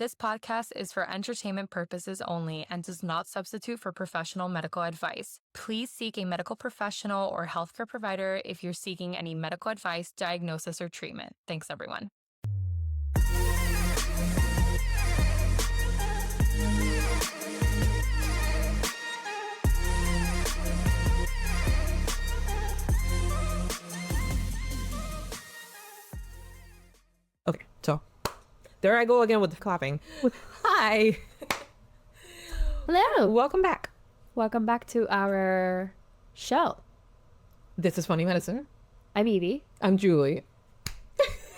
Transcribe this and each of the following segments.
This podcast is for entertainment purposes only and does not substitute for professional medical advice. Please seek a medical professional or healthcare provider if you're seeking any medical advice, diagnosis, or treatment. Thanks, everyone. Okay, so there I go again with the clapping. Hi. Hello. Welcome back. Welcome back to our show. This is Funny Medicine. I'm Evie. I'm Julie.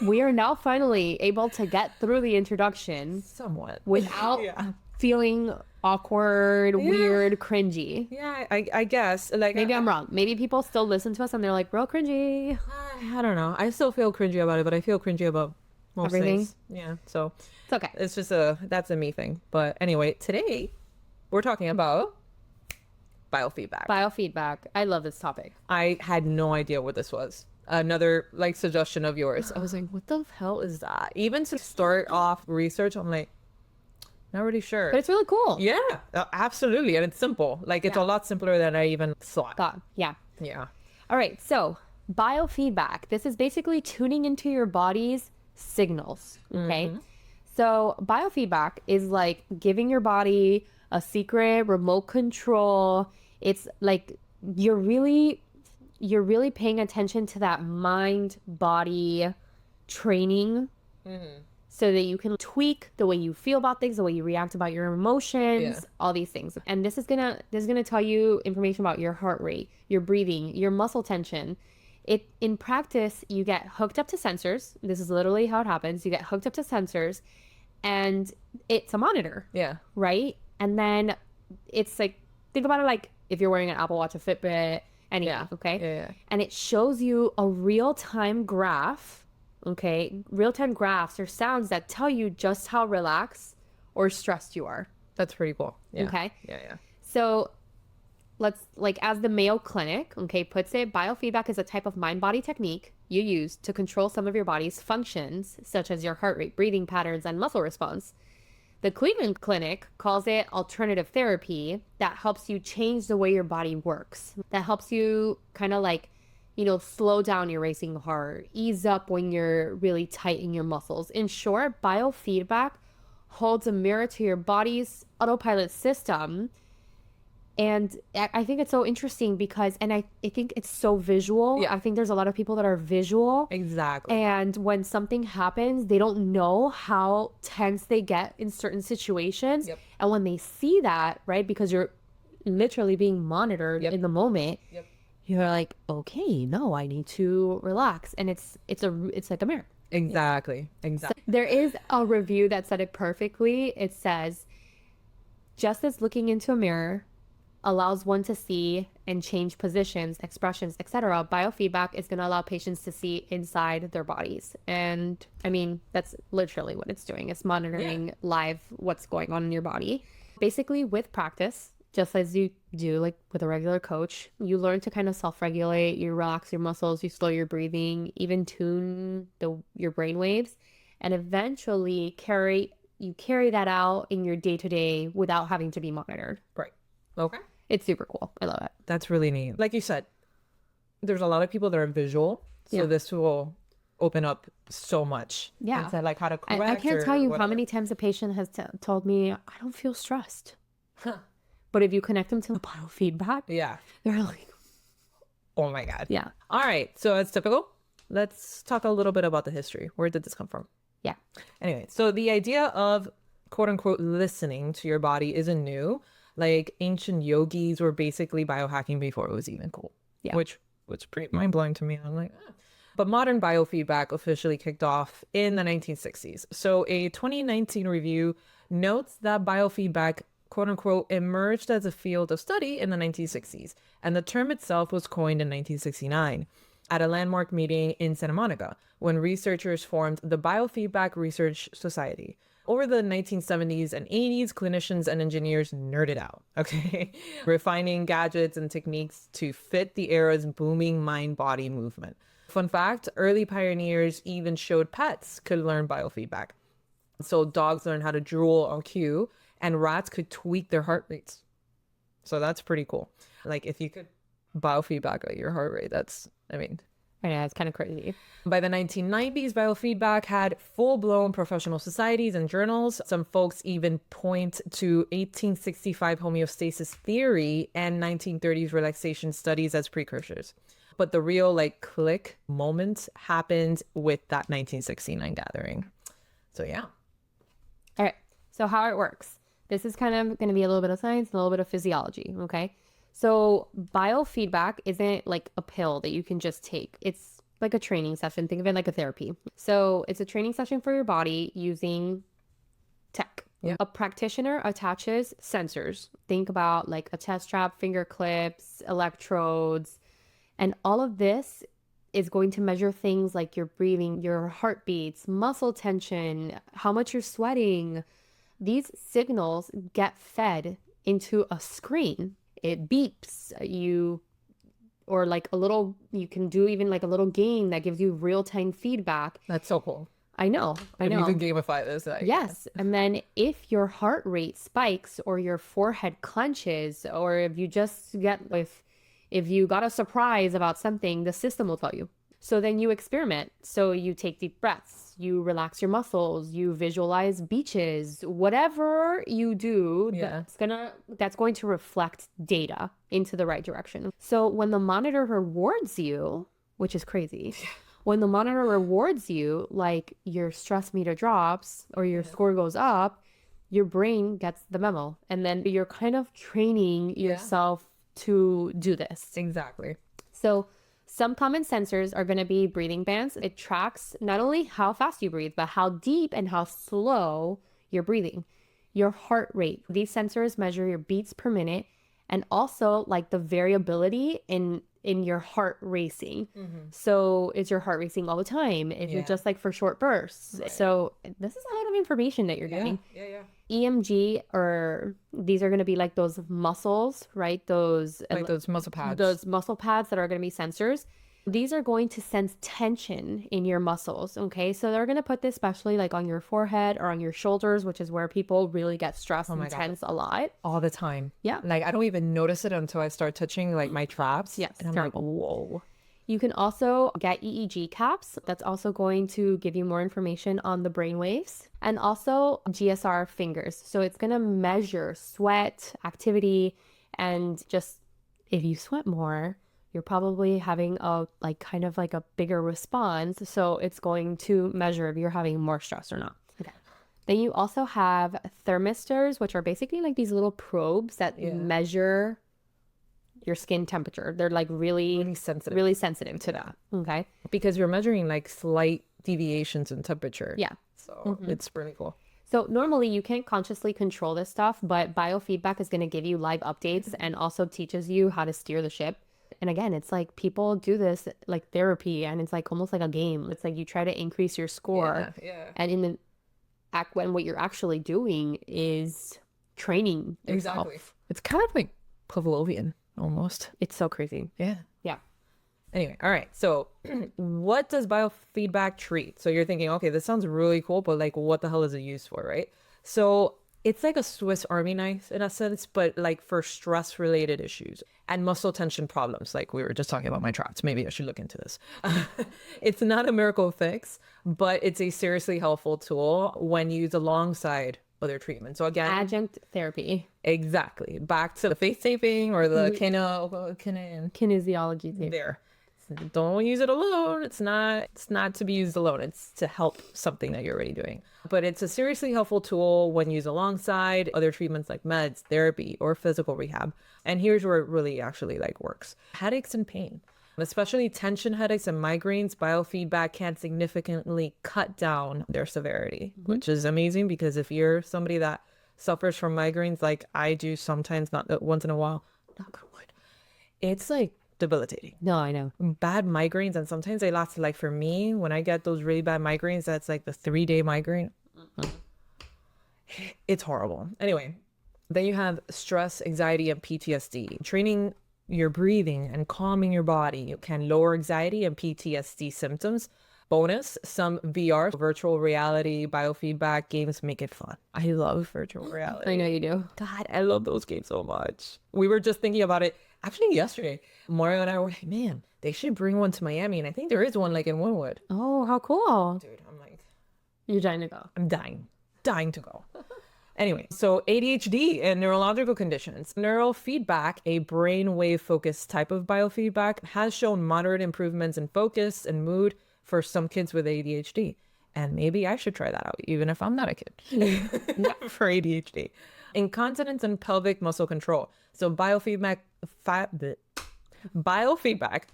We are now finally able to get through the introduction Somewhat. without feeling awkward, weird, cringy. Yeah, I guess. Like Maybe I'm wrong. Maybe people still listen to us and they're like, real cringy. I don't know. I still feel cringy about it, but I feel cringy about most Everything? things. Yeah, so It's okay. it's just that's a me thing. But anyway, today we're talking about biofeedback. Biofeedback. I love this topic. I had no idea what this was. Another like suggestion of yours. I was like, what the hell is that? Even to start off research, I'm like, not really sure. But it's really cool. Yeah, absolutely. And it's simple. Like it's a lot simpler than I even thought. Yeah. Yeah. All right. So biofeedback. This is basically tuning into your body's signals. Okay. So biofeedback is like giving your body a secret remote control. It's like you're really paying attention to that mind body training so that you can tweak the way you feel about things, the way you react about your emotions, all these things. And this is gonna tell you information about your heart rate, your breathing, your muscle tension. In practice, you get hooked up to sensors. This is literally how it happens. You get hooked up to sensors and it's a monitor. Yeah. Right? And then it's like, think about it like if you're wearing an Apple Watch, a Fitbit, anything, okay? Yeah. And it shows you a real-time graph, okay? Real-time graphs or sounds that tell you just how relaxed or stressed you are. That's pretty cool. Yeah. Okay? Yeah. So let's, like, as the Mayo Clinic, okay, puts it, biofeedback is a type of mind-body technique you use to control some of your body's functions, such as your heart rate, breathing patterns, and muscle response. The Cleveland Clinic calls it alternative therapy that helps you change the way your body works. That helps you kind of like, slow down your racing heart, ease up when you're really tight in your muscles. In short, biofeedback holds a mirror to your body's autopilot system. And I think it's so interesting because, and I think it's so visual. Yeah. I think there's a lot of people that are visual. Exactly. And when something happens, they don't know how tense they get in certain situations. Yep. And when they see that, right, because you're literally being monitored in the moment, you're like, okay, no, I need to relax. And it's like a mirror. Exactly. So there is a review that said it perfectly. It says, just as looking into a mirror allows one to see and change positions, expressions, etc., biofeedback is going to allow patients to see inside their bodies. And I mean, that's literally what it's doing. It's monitoring live what's going on in your body. Basically, with practice, just as you do like with a regular coach, you learn to kind of self-regulate, you relax your muscles, you slow your breathing, even tune your brain waves, and eventually carry that out in your day-to-day without having to be monitored. Right. Okay. It's super cool. I love it. That's really neat. Like you said, there's a lot of people that are visual. So this will open up so much. Yeah. It's like how to correct. I can't tell you how many times a patient has told me, I don't feel stressed. But if you connect them to the biofeedback, they're like, oh my God. Yeah. All right. So as typical, let's talk a little bit about the history. Where did this come from? Yeah. Anyway, so the idea of quote unquote listening to your body isn't new. Like ancient yogis were basically biohacking before it was even cool. Yeah. Which was pretty mind blowing to me. I'm like, ah. But modern biofeedback officially kicked off in the 1960s. So a 2019 review notes that biofeedback, quote unquote, emerged as a field of study in the 1960s. And the term itself was coined in 1969 at a landmark meeting in Santa Monica when researchers formed the Biofeedback Research Society. Over the 1970s and 80s, clinicians and engineers nerded out, okay? Refining gadgets and techniques to fit the era's booming mind-body movement. Fun fact, early pioneers even showed pets could learn biofeedback. So dogs learn how to drool on cue, and rats could tweak their heart rates. So that's pretty cool. Like if you could biofeedback at your heart rate, that's, I mean, I know, it's kind of crazy. by the 1990s, biofeedback had full-blown professional societies and journals. Some folks even point to 1865 homeostasis theory and 1930s relaxation studies as precursors. But the real like click moment happened with that 1969 gathering. So yeah. All right. So how it works. This is kind of going to be a little bit of science, a little bit of physiology. Okay. So biofeedback isn't like a pill that you can just take. It's like a training session. Think of it like a therapy. So it's a training session for your body using tech. Yeah. A practitioner attaches sensors. Think about like a chest strap, finger clips, electrodes, and all of this is going to measure things like your breathing, your heartbeats, muscle tension, how much you're sweating. These signals get fed into a screen. It beeps you, or like a little, you can do even like a little game that gives you real-time feedback. That's so cool. I know. If you could gamify this. Yes. And then if your heart rate spikes or your forehead clenches, or if you just get, if you got a surprise about something, the system will tell you. So then you experiment. So you take deep breaths, you relax your muscles, you visualize beaches, whatever you do, that's going to reflect data into the right direction. So when the monitor rewards you, which is crazy, when the monitor rewards you, like your stress meter drops or your score goes up, your brain gets the memo. And then you're kind of training yourself to do this. Exactly. So some common sensors are going to be breathing bands. It tracks not only how fast you breathe, but how deep and how slow you're breathing. Your heart rate. These sensors measure your beats per minute and also like the variability in your heart racing. So is your heart racing all the time? Is it just like for short bursts? Right. So this is a lot of information that you're getting. EMG, or these are going to be like those muscles, right? Those muscle pads. Those muscle pads that are going to be sensors. These are going to sense tension in your muscles, okay? So they're going to put this especially like on your forehead or on your shoulders, which is where people really get stressed and tense a lot. All the time. Yeah. Like I don't even notice it until I start touching like my traps. Yes. And I'm like, whoa. You can also get EEG caps. That's also going to give you more information on the brainwaves, and also GSR fingers. So it's going to measure sweat, activity, and just if you sweat more, you're probably having a like kind of like a bigger response. So it's going to measure if you're having more stress or not. Okay. Then you also have thermistors, which are basically like these little probes that measure your skin temperature. They're like really sensitive to that. Okay. Because you're measuring like slight deviations in temperature. Yeah. So it's really cool. So normally you can't consciously control this stuff, but biofeedback is going to give you live updates and also teaches you how to steer the ship. And again, it's like people do this like therapy, and it's like almost like a game. It's like you try to increase your score. And in the when what you're actually doing is training yourself. Exactly. It's kind of like Pavlovian almost. It's so crazy. Yeah. Yeah. Anyway, all right. So what does biofeedback treat? So you're thinking, okay, this sounds really cool, but like what the hell is it used for, right? So it's like a Swiss Army knife in a sense, but like for stress related issues and muscle tension problems. Like we were just talking about my traps. Maybe I should look into this. It's not a miracle fix, but it's a seriously helpful tool when used alongside other treatments. So again, adjunct therapy. Exactly. Back to the face taping or the kinesiology tape. There. Don't use it alone. It's not to be used alone. It's to help something that you're already doing. But it's a seriously helpful tool when used alongside other treatments like meds, therapy, or physical rehab. And here's where it really actually like works. Headaches and pain, especially tension headaches and migraines, biofeedback can significantly cut down their severity, which is amazing because if you're somebody that suffers from migraines like I do sometimes, not once in a while, knock on wood, it's like debilitating. No, I know. Bad migraines, and sometimes they last, like for me, when I get those really bad migraines, that's like the 3-day migraine. It's horrible. Anyway, then you have stress, anxiety, and PTSD. Training your breathing and calming your body can lower anxiety and PTSD symptoms, Bonus, some VR, virtual reality, biofeedback games make it fun. I love virtual reality. I know you do. God, I love those games so much. We were just thinking about it actually yesterday. Mario and I were like, man, they should bring one to Miami. And I think there is one like in Wynwood. Oh, how cool. Dude, I'm like, You're dying to go. I'm dying to go. Anyway, so ADHD and neurological conditions. Neurofeedback, a brainwave focused type of biofeedback, has shown moderate improvements in focus and mood for some kids with ADHD. And maybe I should try that out, even if I'm not a kid, for ADHD. Incontinence and pelvic muscle control. So biofeedback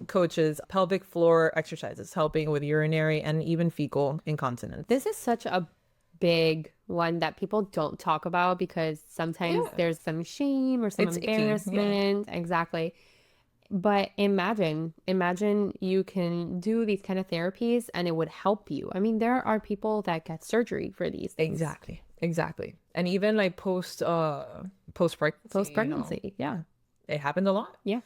coaches pelvic floor exercises, helping with urinary and even fecal incontinence. This is such a big one that people don't talk about because sometimes there's some shame or some It's icky, embarrassment. Exactly. But imagine you can do these kind of therapies and it would help you. I mean, there are people that get surgery for these things. Exactly. And even like post pregnancy, Yeah. it happens a lot. Yeah.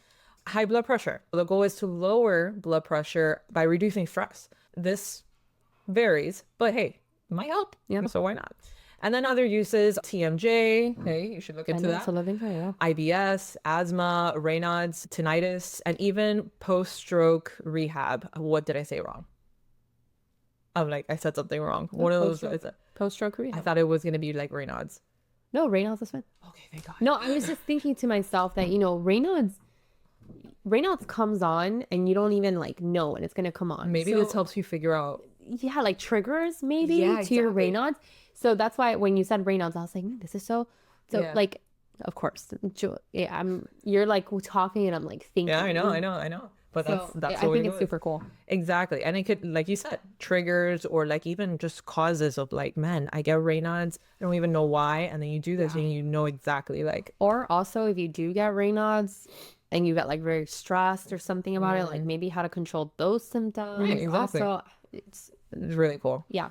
High blood pressure. The goal is to lower blood pressure by reducing stress. This varies, but hey, it might help. Yeah. So why not? And then other uses, TMJ. Hey, you should look into that. It's a living thing, yeah. IBS, asthma, Raynaud's, tinnitus, and even post-stroke rehab. What did I say wrong? I'm like, I said something wrong. One of those. Post-stroke rehab. I thought it was going to be like Raynaud's. No, Raynaud's is fine. Okay, thank God. No, I was just thinking to myself that, Raynaud's comes on and you don't even like know when it's going to come on. Maybe this helps you figure out. Yeah, like triggers maybe Yeah, to your exactly. Raynaud's. So that's why when you said Raynaud's, I was like, this is so Yeah. like, of course, yeah, you're like talking and I'm like thinking. Yeah, I know. But So that's I what think it it's was. super cool. Exactly. And it could, like you said, triggers or like even just causes of like, man, I get Raynaud's. I don't even know why. And then you do this and you know exactly like. Or also if you do get Raynaud's and you get like very stressed or something about it, like maybe how to control those symptoms. Right, exactly. Also, it's really cool. yeah.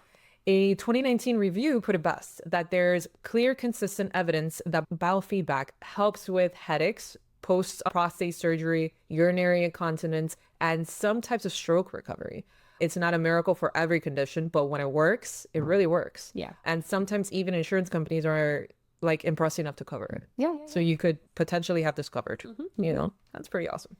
A 2019 review put it best that there's clear, consistent evidence that biofeedback helps with headaches, post-prostate surgery, urinary incontinence, and some types of stroke recovery. It's not a miracle for every condition, but when it works, it really works. Yeah. And sometimes even insurance companies are like impressed enough to cover it. Yeah. So you could potentially have this covered. That's pretty awesome.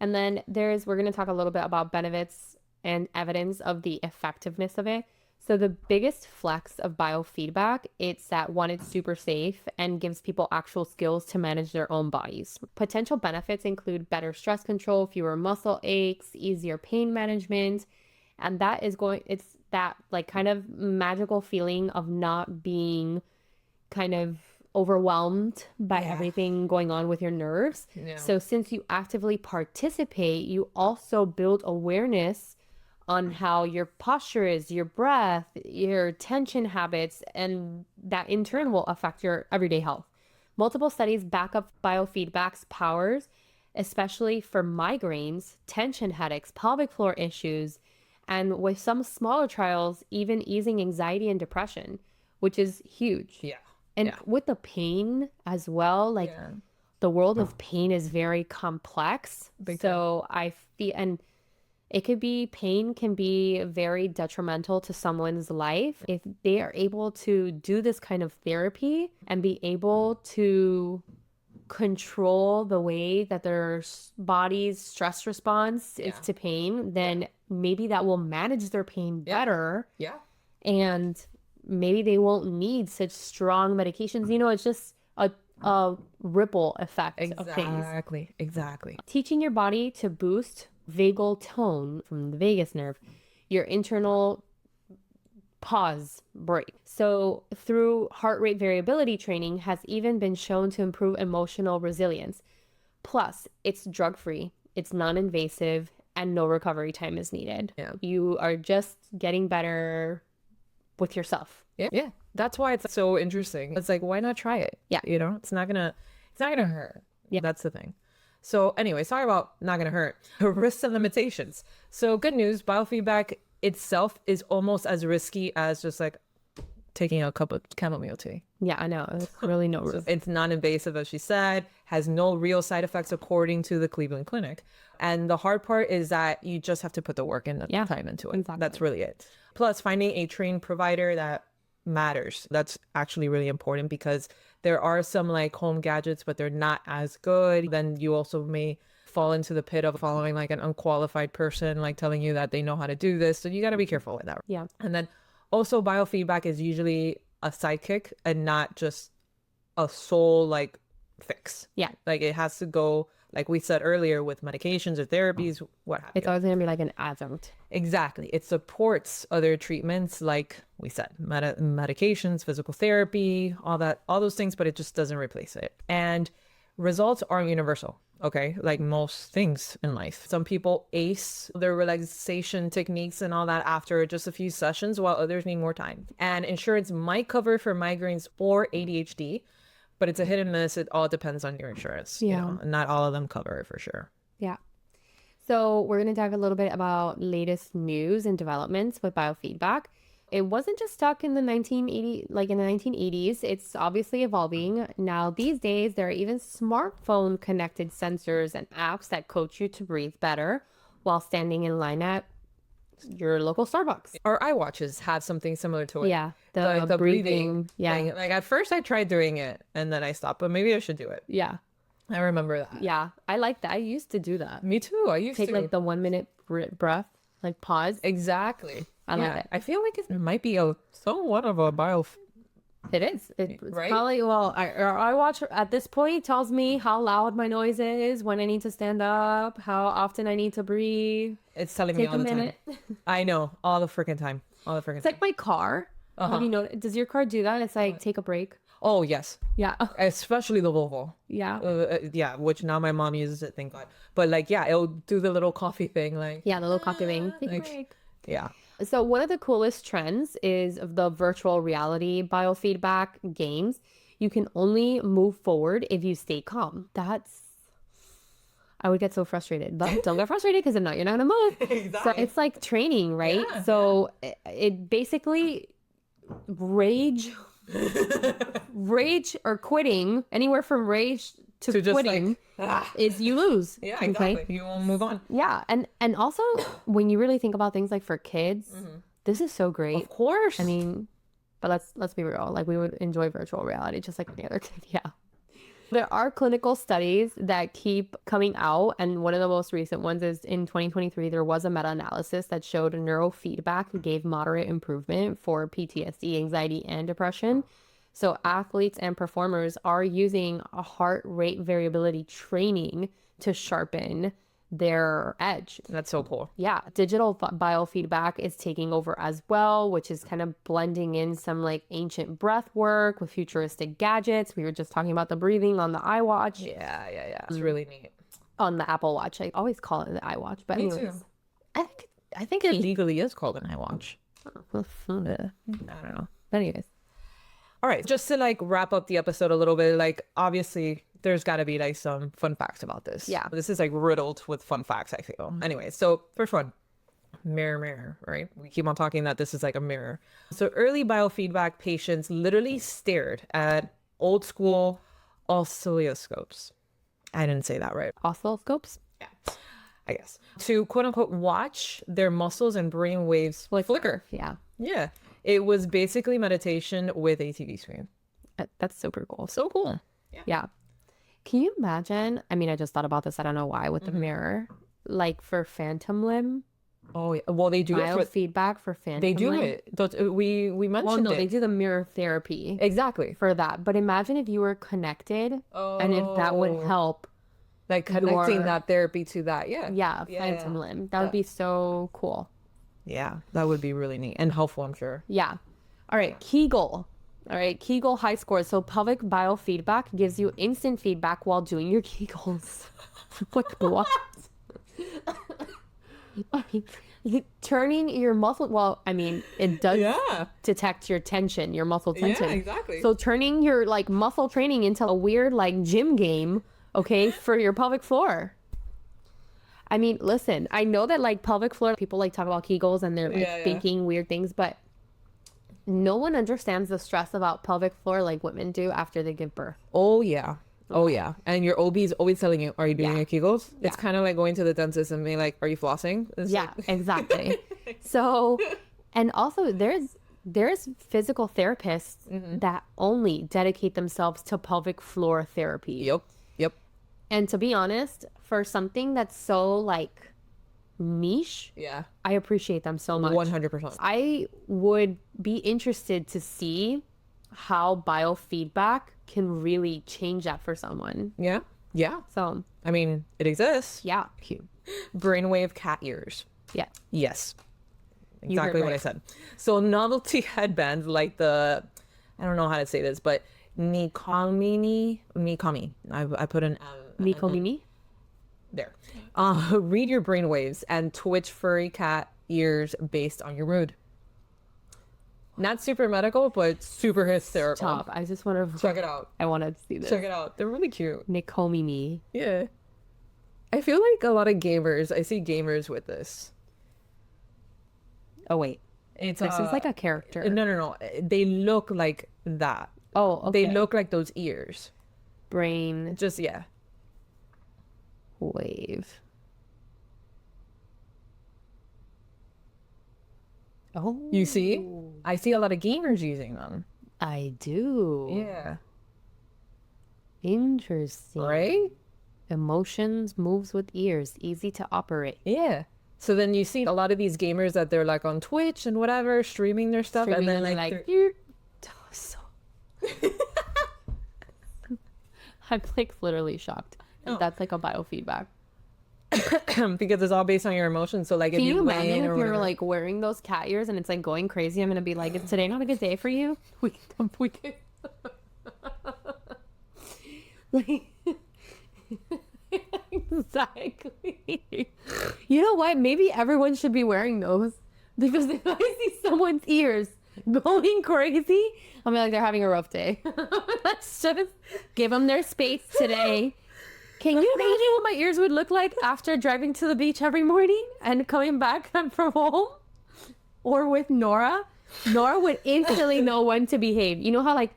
And then we're going to talk a little bit about benefits and evidence of the effectiveness of it. So the biggest flex of biofeedback, it's that one, it's super safe and gives people actual skills to manage their own bodies. Potential benefits include better stress control, fewer muscle aches, easier pain management. And it's that like kind of magical feeling of not being kind of overwhelmed by everything going on with your nerves. Yeah. So since you actively participate, you also build awareness on how your posture is, your breath, your tension habits, and that in turn will affect your everyday health. Multiple studies back up biofeedback's powers, especially for migraines, tension headaches, pelvic floor issues, and with some smaller trials, even easing anxiety and depression, which is huge. Yeah. And with the pain as well, like the world of pain is very complex. So I feel, and pain can be very detrimental to someone's life if they are able to do this kind of therapy and be able to control the way that their body's stress response is to pain, then maybe that will manage their pain better. Yeah. And maybe they won't need such strong medications. It's just a ripple effect of things. Exactly. Teaching your body to boost vagal tone from the vagus nerve, your internal pause break. So through heart rate variability training has even been shown to improve emotional resilience. Plus, it's drug-free, it's non-invasive, and no recovery time is needed. Yeah. You are just getting better with yourself. Yeah. That's why it's so interesting. It's like, why not try it? Yeah. It's not gonna hurt. Yeah. That's the thing. So anyway, sorry about not gonna hurt. Risks and limitations. So good news, biofeedback itself is almost as risky as just like taking a cup of chamomile tea. Yeah, I know. It's really no risk. It's non-invasive, as she said, has no real side effects according to the Cleveland Clinic. And the hard part is that you just have to put the work in the time into it. Exactly. That's really it. Plus, finding a trained provider that matters. That's actually really important, because there are some like home gadgets, but they're not as good. Then you also may fall into the pit of following like an unqualified person, like telling you that they know how to do this. So you got to be careful with that. Yeah. And then also biofeedback is usually a sidekick and not just a sole like fix. Yeah. Like it has to go, like we said earlier, with medications or therapies, what have It's you. always going to be like an adjunct. Exactly. It supports other treatments, like we said, medications, physical therapy, all those things, but it just doesn't replace it. And results aren't universal. Okay. Like most things in life. Some people ace their relaxation techniques and all that after just a few sessions, while others need more time. And insurance might cover for migraines or ADHD, but it's a hit and miss. It all depends on your insurance. Yeah. You know, and not all of them cover it for sure. Yeah. So we're going to dive a little bit about latest news and developments with biofeedback. It wasn't just stuck in the 1980s. It's obviously evolving. Now, these days, there are even smartphone connected sensors and apps that coach you to breathe better while standing in line at your local Starbucks. Our iWatches have something similar to it. Yeah. The breathing. Yeah. thing. Like at first I tried doing it and then I stopped, but maybe I should do it. Yeah. I remember that. Yeah. I like that. I used to do that. Me too. I used Take to. like the 1 minute breath, like pause. Exactly. I love it. I feel like it might be a somewhat of a It is. It's Right? probably, well, I watch at this point tells me how loud my noise is, when I need to stand up, how often I need to breathe. It's telling me Take all a the minute. time. I know. All the freaking time. All the freaking It's like my car. Have you know? Does your car do that? It's like take a break. Oh, yes. Yeah. Especially the Volvo. Yeah. Yeah, which now my mom uses it, thank God. But like, yeah, it'll do the little coffee thing. Like, Yeah. The little coffee thing. Take a like- break. yeah. So one of the coolest trends is the virtual reality biofeedback games. You can only move forward if you stay calm. I would get so frustrated, but don't get frustrated because if not, you're not gonna move. Exactly. So it's like training, right? Yeah, So it basically rage or quitting, anywhere from rage to To just quitting like, is you lose. yeah, exactly. You won't move on. Yeah, and also when you really think about things like for kids, this is so great. Of course. I mean, but let's be real. Like we would enjoy virtual reality just like any other kid. Yeah. There are clinical studies that keep coming out, and one of the most recent ones is in 2023. There was a meta-analysis that showed neurofeedback gave moderate improvement for PTSD, anxiety, and depression. So athletes and performers are using a heart rate variability training to sharpen their edge. That's so cool. Yeah, digital biofeedback is taking over as well, which is kind of blending in some like ancient breath work with futuristic gadgets. We were just talking about the breathing on the iWatch, Yeah. It's really neat. on the Apple Watch. I always call it the iWatch, but Me anyways. too. I think it legally is called an iWatch. I don't know. But anyways, All right, just to like wrap up the episode a little bit, like obviously there's got to be like some fun facts about this. Yeah. This is like riddled with fun facts, I feel. Anyway, so first one, mirror, right? We keep on talking that this is like a mirror. So early biofeedback patients literally stared at old school oscilloscopes. I didn't say that right. oscilloscopes. Yeah, I guess. To quote unquote watch their muscles and brain waves flicker. Yeah, Yeah. It was basically meditation with a TV screen. that's super cool. So cool. Yeah. Can you imagine? I mean, I just thought about this. I don't know why with the mirror, like for phantom limb Oh, yeah. Well, they do it for, biofeedback for phantom. they do limb. it. We mentioned Well, no, it. they do the mirror therapy Exactly. for that. But imagine if you were connected and if that would help. Like connecting your- that therapy to that. Yeah. Yeah, Yeah, phantom yeah. limb. That would be so cool. Yeah. That would be really neat and helpful, I'm sure. Yeah. All right, Kegel. All right, Kegel high scores. So pelvic biofeedback gives you instant feedback while doing your Kegels. Like what? I mean, turning your muscle. Well, I mean, it does Yeah. detect your tension, your muscle tension. exactly. So turning your like muscle training into a weird like gym game, okay, for your pelvic floor. I mean, listen, I know that like pelvic floor people like talk about Kegels and they're like Yeah, yeah. thinking weird things, but no one understands the stress about pelvic floor like women do after they give birth. Oh yeah. Oh yeah. And your OB is always telling you, are you doing your Kegels? It's kind of like going to the dentist and being like, are you flossing? It's Yeah, exactly. So, and also there's physical therapists that only dedicate themselves to pelvic floor therapy. Yep. And to be honest, for something that's so like niche, Yeah. I appreciate them so much. 100%. I would be interested to see how biofeedback can really change that for someone. Yeah. Yeah. So, I mean, it exists. yeah. Cute. Brainwave cat ears. Yeah. Yes. heard Exactly what I right. said. So novelty headbands like the, I don't know how to say this, but Nikami. I put an Nico Mimi? there. Read your brain waves and twitch furry cat ears based on your mood. Not super medical, but super hysterical. Top. I just want to Check it out. I want to see this. Check it out. They're really cute. Nico Mimi. Yeah. I feel like a lot of gamers, I see gamers with this. Oh wait. It's This is like a character. No. They look like that. Oh, okay. They look like those ears. Brain Just, yeah. wave. Oh. You see? I see a lot of gamers using them. I do. Yeah. Interesting. Right? Emotions moves with ears, easy to operate. Yeah. So then you see a lot of these gamers that they're like on Twitch and whatever, streaming their stuff. Streaming and then and like, like, they're- so I'm like literally shocked. Oh. That's like a biofeedback. because it's all based on your emotions. So like if Can you win imagine if or you're whatever. like wearing those cat ears and it's like going crazy? I'm gonna be like, is today not a good day for you? We can like exactly. You know what? Maybe everyone should be wearing those because if I see someone's ears going crazy, I'm like, they're having a rough day. Let's just give them their space today. Can you imagine what my ears would look like after driving to the beach every morning and coming back from home? Or with Nora? Nora would instantly know when to behave. You know how like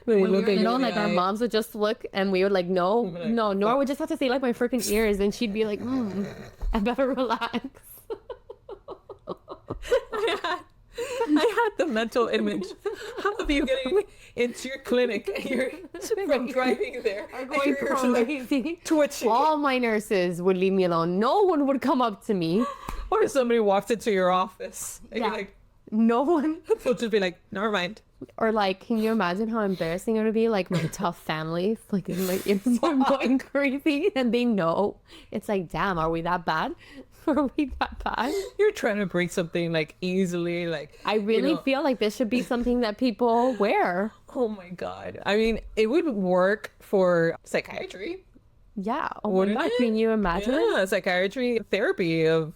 They when we look were at you little, in the like our eye. moms would just look and we would like, no, no. Nora would just have to say like my freaking ears and she'd be like, I better relax. I had the mental image of you getting into your clinic and you're from driving there Are and going your ears are, like, crazy. twitching. All my nurses would leave me alone. No one would come up to me. Or somebody walks into your office and Yeah. you're like, No one. they'll just be like, never mind. Or like, can you imagine how embarrassing it would be? Like my tough family, like it's going crazy, and they know. It's like, damn, are we that bad? Are we that bad? You're trying to break something like easily, like I really feel like this should be something that people wear. oh my god. I mean, it would work for psychiatry. Yeah. Oh my Wouldn't God, it? can you imagine? Yeah, psychiatry therapy of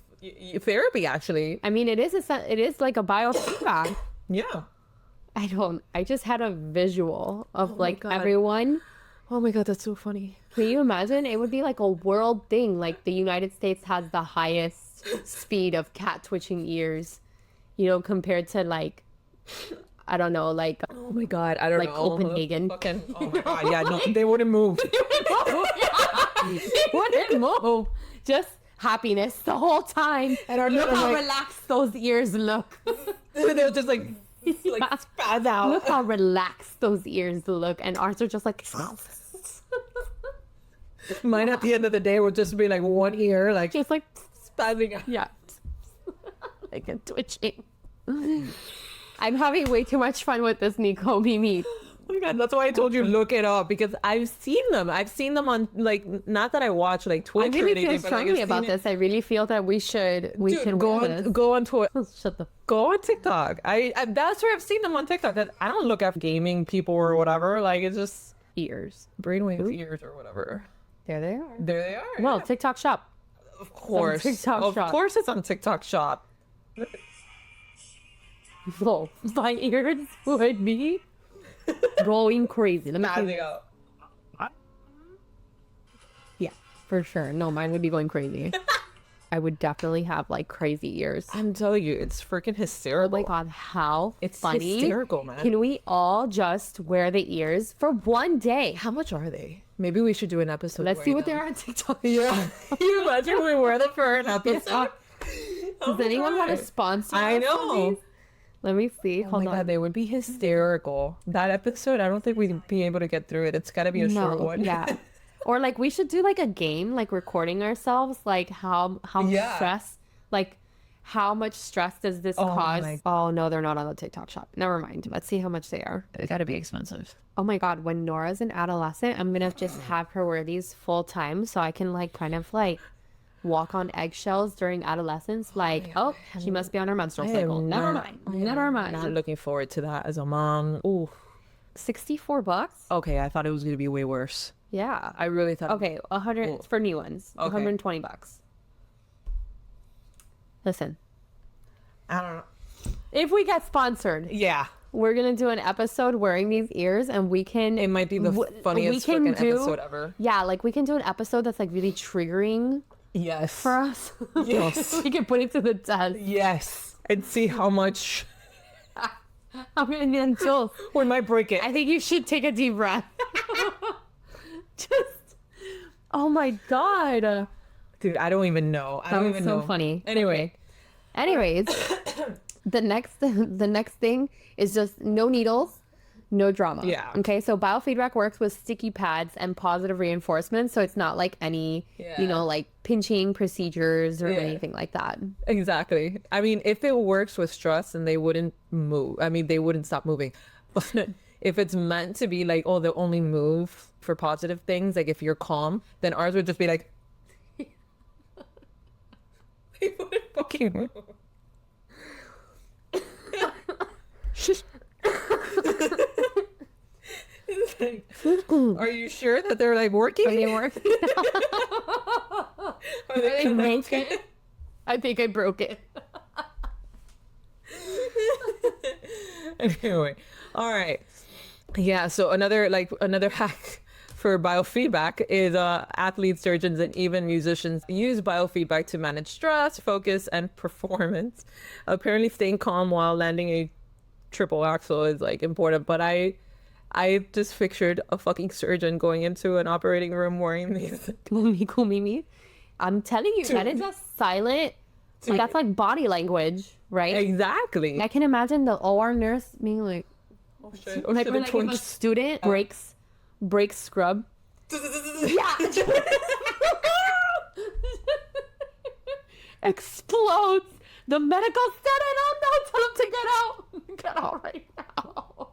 therapy actually. I mean, it is like a biofeedback. Yeah. I just had a visual of like God. everyone. Oh my god, that's so funny. Can you imagine? It would be like a world thing. Like the United States has the highest speed of cat twitching ears, you know, compared to like, I don't know, like Oh my god, I don't Like know. Copenhagen. Fucking, oh my god, yeah, no, they wouldn't move. wouldn't move. Just happiness the whole time. And our Look little, how like- relaxed those ears look. They'll just like spaz out. Look how relaxed those ears look. And ours are just like, Mine at the end of the day would just be like one ear, like just like, spazzing out. yeah. Like a twitching. I'm having way too much fun with this Nico Mimi. Oh my god, that's why I told you look it up because I've seen them. I've seen them on like not that I watch like I Twitch or really anything, feel but strongly like, I've about seen it. this. I really feel that we should Dude, go on go on Twitter. Shut the Go on TikTok. I that's where I've seen them on TikTok. That I don't look at gaming people or whatever. Like it's just ears. brainwave ears or whatever. There they are. There they are. Well, yeah. TikTok shop. Of course, TikTok of shop. course, it's on TikTok Shop. Whoa, my ears would be going crazy. Let me see. Spazzing out. Yeah, for sure. No, mine would be going crazy. I would definitely have like crazy ears. I'm telling you, it's freaking Oh hysterical. my God, how It's funny. hysterical, man. Can we all just wear the ears for one day? How much are they? Maybe we should do an episode. Let's see wearing what they them. are on TikTok. Yeah. Can you imagine we wear them for an episode? Does anyone want to sponsor I us on know. these? Let me see. Oh Hold my on. God, they would be hysterical. That episode, I don't think we'd be able to get through it. It's got to be a short one. Yeah. Or like we should do like a game, like recording ourselves, like how Yeah. stress, like how much stress does this cause? my- Oh no, they're not on the TikTok shop. Never mind. Let's see how much they are. They got to be expensive. Oh my God, when Nora's an adolescent, I'm gonna just have her wear these full time so I can like kind of like walk on eggshells during adolescence. Like, oh, she must be on her menstrual cycle. Never mind. Never mind. Not looking forward to that as a mom. Ooh. $64? Okay, I thought it was going to be way worse. Yeah. I really thought. Okay, 100 for new ones. Okay. $120. Listen, I don't know. if we get sponsored, Yeah. we're gonna do an episode wearing these ears, and we can. It might be the we funniest can freaking do- episode ever. Yeah, like we can do an episode that's like really triggering Yes. for us. Yes. We can put it to the test. Yes. And see how much I'm gonna need Jules. we might break it. I think you should take a deep breath. Just. Oh my God. Dude, I don't even know. I That don't was even so know. funny. Anyway. Anyways, the next thing is just no needles, no drama. Yeah. Okay. So biofeedback works with sticky pads and positive reinforcement. So it's not like any, Yeah. you know, like pinching procedures or Yeah. anything like that. Exactly. I mean, if it works with stress, then they wouldn't move. I mean, they wouldn't stop moving. But if it's meant to be like, oh, they'll only move for positive things, like if you're calm, then ours would just be like, they wouldn't fucking move. It's like, are you sure that they're like working? Are they working? Are they They make connected? it. I think I broke it. Anyway, all right. Yeah, so another hack for biofeedback is athletes, surgeons, and even musicians use biofeedback to manage stress, focus, and performance. Apparently staying calm while landing a triple axel is like important, but I just pictured a fucking surgeon going into an operating room wearing these. Cool Mimi. I'm telling you, that is a silent, that's like body language, right? Exactly. I can imagine the OR nurse being like, Oh shit. like, when, like if a student breaks scrub. Yeah. Explodes. The medical said, oh no, tell him to get out. Get out right now.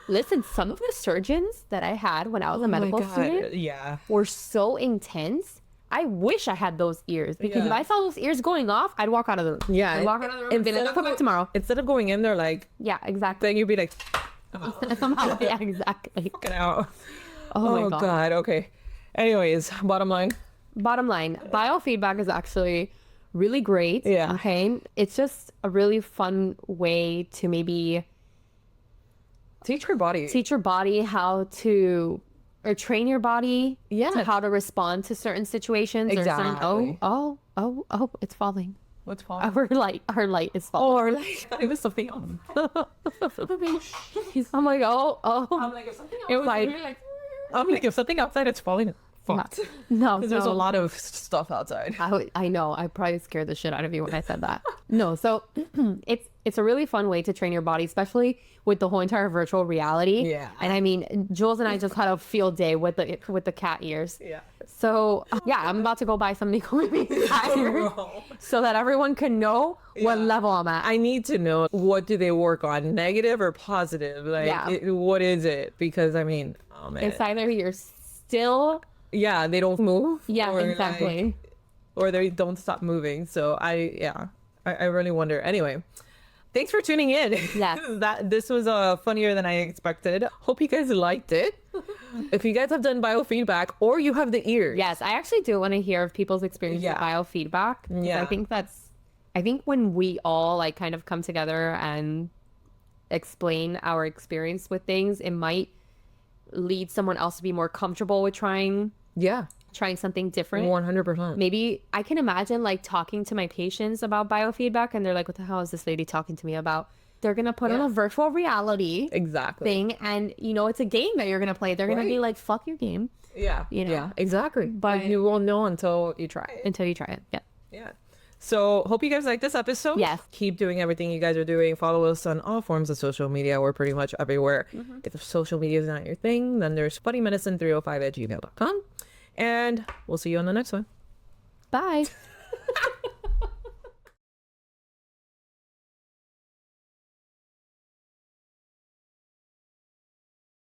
Listen, some of the surgeons that I had when I was a medical student Yeah. were so intense. I wish I had those ears, because if Yeah. I saw those ears going off, I'd walk out of the room. Yeah. I'd walk out of the room and be like, I'll come back tomorrow. Instead of going in there like, Yeah, exactly. then you'd be like, Somehow, yeah, exactly. get out. Oh my God. Okay. Anyways, bottom line. Bottom line, biofeedback is actually really great. Yeah. Okay. It's just a really fun way to maybe Teach your body. teach your body how to, or train your body Yeah. to how to respond to certain situations. Or certain, Exactly. oh, it's falling. What's falling? Our light is falling. Or like, it was something on. I'm like, oh. I'm like, if something It was outside, like, I'm like, if something outside, it's falling. Fucked. no, There's a no. lot of stuff outside. I know. I probably scared the shit out of you when I said that. No, so it's a really fun way to train your body, especially with the whole entire virtual reality. Yeah. And I mean, Jules and I just had a field day with the cat ears. Yeah. So yeah, I'm about to go buy some cat ears so that everyone can know what Yeah. level I'm at. I need to know, what do they work on, negative or positive? Like, Yeah. what is it? Because I mean, oh man. It's either you're still, Yeah, they don't move. yeah, or, exactly. like, or they don't stop moving. So I really wonder. Anyway, thanks for tuning in. Yes. This was funnier than I expected. Hope you guys liked it. If you guys have done biofeedback or you have the ears. Yes, I actually do want to hear of people's experience with Yeah. biofeedback. 'Cause Yeah. I think when we all like kind of come together and explain our experience with things, it might lead someone else to be more comfortable with trying Yeah. trying something different. 100%. Maybe I can imagine like talking to my patients about biofeedback and they're like, what the hell is this lady talking to me about? They're going to put on a virtual reality thing. And, you know, it's a game that you're going to play. They're going to be like, fuck your game. Yeah. You know? Yeah, exactly. But like, you won't know until you try it. Until you try it. Yeah. Yeah. So hope you guys like this episode. Yes. Keep doing everything you guys are doing. Follow us on all forms of social media. We're pretty much everywhere. If social media is not your thing, then there's funnymedicine305@gmail.com. And we'll see you on the next one. Bye.